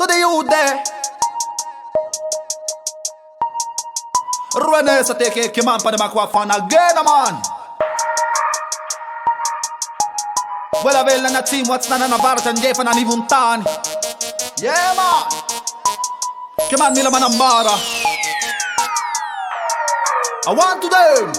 to the youth there. Rene sa teke kiman pa naman kwa fan again man. Wala bella na team what's na baratan jefa na nivuntan. Yeah man. Kiman nila man ang mara. I want to them.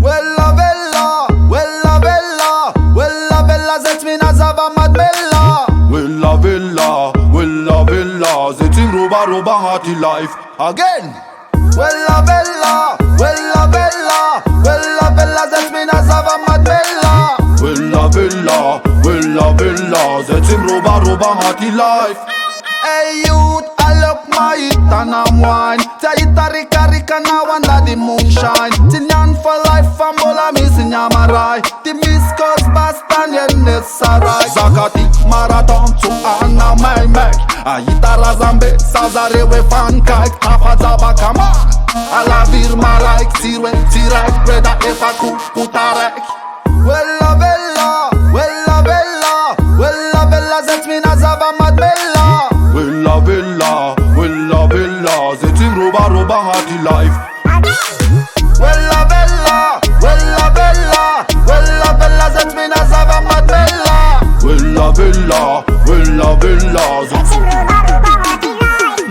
Wella bella, wella bella, wella bella zet mi nazava madbella. Wella bella, wella bella zet im roba hati life again. Wella bella, wella bella, wella bella zet mi nazava madbella. Wella bella, wella bella zet im roba hati life. Hey youth, I look my it and I'm wine. Tell it a rika now under the moonshine. Tinyan for life and bola missing yamarai. The miscos bastan yen nesarai. Zakati marathon to ana my mek. Aitara zambe sazare we fan kike. Hafa zaba kama ala virma like sirwe tirek. Reda efa kutarek. Wella bella, wella bella, wella bella zet mi nazava madbella. Wella bella, wella bella zet im roba hati life. Wella bella, wella bella, wella bella zet mi nazava madbella. Wella bella, wella bella zet im roba hati life.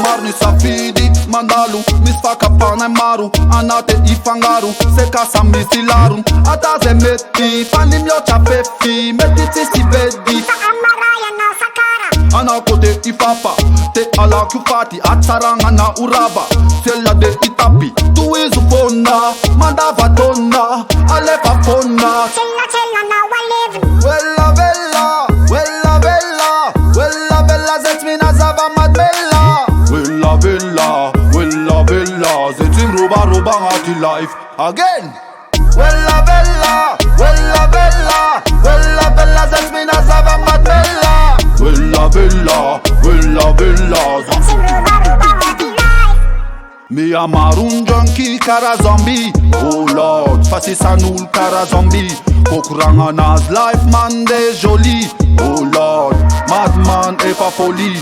Marni safidi mandalu misfaka pana maru anate ifangaru sekasa misilaru ataze meti fani myocha fefi meti tisi bedi ana kote ifapa te ala kufati ataranga na uraba sela de itapi tuizu fona mandava tona alepa fona Chella na walevin. Wella bella, wella bella, wella bella zet mi nazava madbella. Wella bella, wella bella zet im roba hati life again. Wella bella, wella bella, wella bella zet mi nazava madbella. Wella bella, wella bella zet im roba hati life. Mi amarun junkie kara zombie. Oh Lord, fasi sanul kara zombie. Kokuranga nas life man de joli. Oh Lord, madman e pa folie.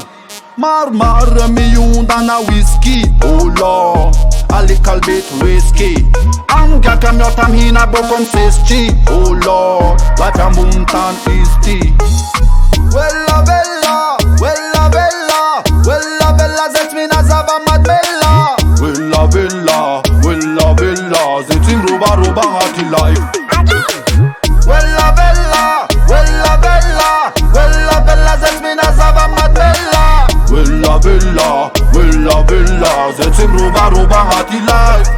Mar mi yunda na whisky. Oh Lord, a little bit risky. Anga kamyotam hina bokom seschi. Oh Lord, life a muntan is tea. Wella bella, wella bella, wella bella zet mi nazava madbella. Wella bella, wella bella zet im roba hati life. Wella bella, wella bella, wella bella zet mi nazava madbella. Wella bella, wella bella zet im roba hati life.